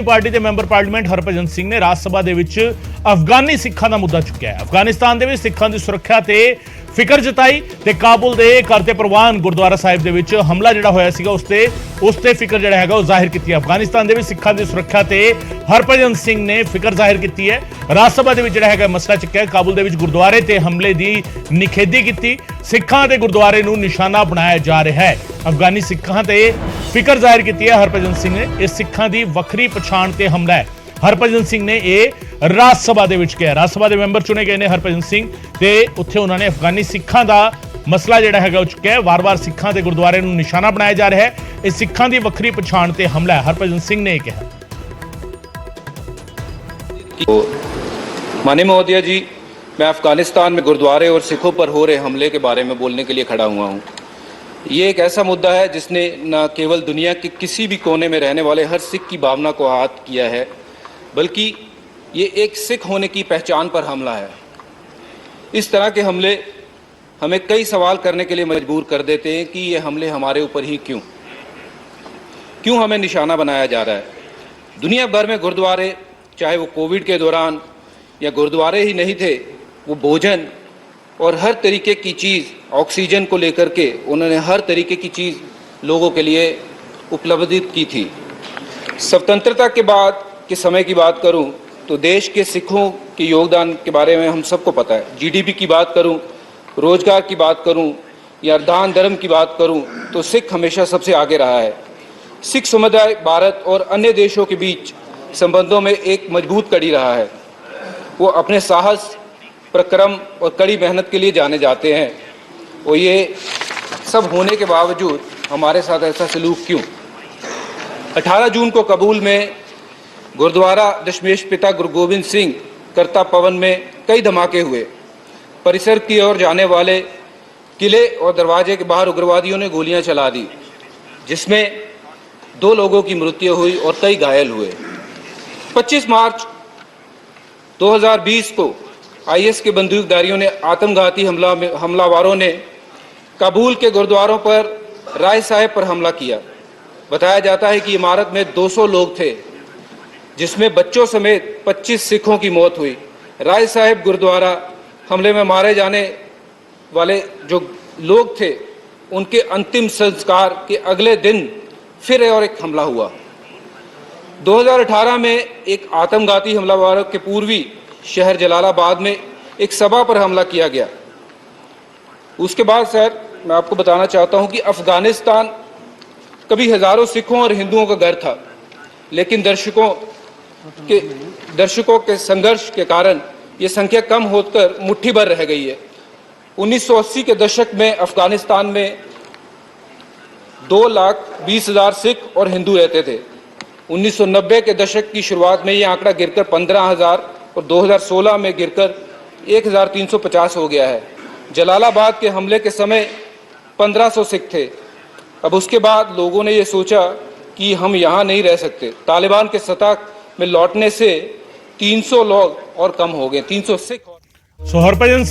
Party के member parliament Harbhajan Singh ने राज सभा दे विच अफगानी सिखां दा मुद्दा चुक्या है। अफगानिस्तान दे विच सिखां दी सुरक्षा ते फिकर जताई ते काबुल दे करते प्रवान गुरुद्वारा साहिब दे विच हमला जिहड़ा होया सीगा उसते फिकर जिहड़ा हैगा जाहिर कीती है। अफगानिस्तान दे विच सिखां दी सुरक्षा ते हरभजन सिंह ने फिकर जाहिर कीती है। राज सभा दे विच जिहड़ा हैगा मसला चुक्या, काबुल दे विच गुरुद्वारे ते हमले दी निखेधी कीती। सिखां दे गुरुद्वारे नूं निशाना बनाया जा रहा है। अफगानी सिखां ते फिकर जाहिर की है हरभजन सिंह ने। इस सिखां दी वखरी पछाण ते हमला है। हरभजन सिंह ने यह राज सभा दे विच कहा। राज सभा दे मैंबर चुने गए ने हरभजन सिंह ते उत्थे उन्होंने अफगानी सिखां दा मसला जिहड़ा हैगा चुक्या है। वार-वार सिखां दे गुरुद्वारे नूं निशाना बनाया जा रहा है। इस सिखां दी वखरी पछाण ते हमला है। हरभजन सिंह ने कहा, माननीय महोदय जी, मैं अफगानिस्तान में गुरुद्वारे और सिखों पर हो रहे हमले के बारे में बोलने के लिए खड़ा हुआ हूँ। ये एक ऐसा मुद्दा है जिसने न केवल दुनिया के किसी भी कोने में रहने वाले हर सिख की भावना को आहत किया है, बल्कि ये एक सिख होने की पहचान पर हमला है। इस तरह के हमले हमें कई सवाल करने के लिए मजबूर कर देते हैं कि ये हमले हमारे ऊपर ही क्यों हमें निशाना बनाया जा रहा है। दुनिया भर में गुरुद्वारे, चाहे वो कोविड के दौरान या गुरुद्वारे ही नहीं थे, वो भोजन और हर तरीके की चीज़, ऑक्सीजन को लेकर के उन्होंने हर तरीके की चीज़ लोगों के लिए उपलब्धित की थी। स्वतंत्रता के बाद के समय की बात करूं तो देश के सिखों के योगदान के बारे में हम सबको पता है। जीडीपी की बात करूं, रोजगार की बात करूं या दान धर्म की बात करूं तो सिख हमेशा सबसे आगे रहा है। सिख समुदाय भारत और अन्य देशों के बीच संबंधों में एक मजबूत कड़ी रहा है। वो अपने साहस, प्रक्रम और कड़ी मेहनत के लिए जाने जाते हैं। और ये सब होने के बावजूद हमारे साथ ऐसा सलूक क्यों? 18 जून को काबुल में गुरुद्वारा दशमेश पिता गुरु गोविंद सिंह करता पवन में कई धमाके हुए। परिसर की ओर जाने वाले किले और दरवाजे के बाहर उग्रवादियों ने गोलियां चला दी, जिसमें 2 लोगों की मृत्यु हुई और कई घायल हुए। 25 मार्च 2020 को आईएस के बंदूकधारियों ने आत्मघाती हमलावरों ने काबुल के गुरुद्वारों पर राय साहिब पर हमला किया। बताया जाता है कि इमारत में 200 लोग थे, जिसमें बच्चों समेत 25 सिखों की मौत हुई। राय साहिब गुरुद्वारा हमले में मारे जाने वाले जो लोग थे, उनके अंतिम संस्कार के अगले दिन फिर और एक हमला हुआ। 2018 में एक आत्मघाती हमलावरों के पूर्वी शहर जलालाबाद में एक सभा पर हमला किया गया। उसके बाद सर, मैं आपको बताना चाहता हूं कि अफगानिस्तान कभी हजारों सिखों और हिंदुओं का घर था, लेकिन दर्शकों के संघर्ष के कारण ये संख्या कम होकर मुट्ठी भर रह गई है। 1980 के दशक में अफगानिस्तान में 2,20,000 सिख और हिंदू रहते थे। 1990 के दशक की शुरुआत में ये आंकड़ा गिरकर 15,000 और 2016 में गिरकर 1,350 हो गया है। जलालाबाद के हमले के समय 1,500 सिख थे। अब उसके बाद लोगों ने ये सोचा कि हम यहाँ नहीं रह सकते। तालिबान के सत्ता में लौटने से 300 लोग और कम हो गए, 300 सिख। हरभजन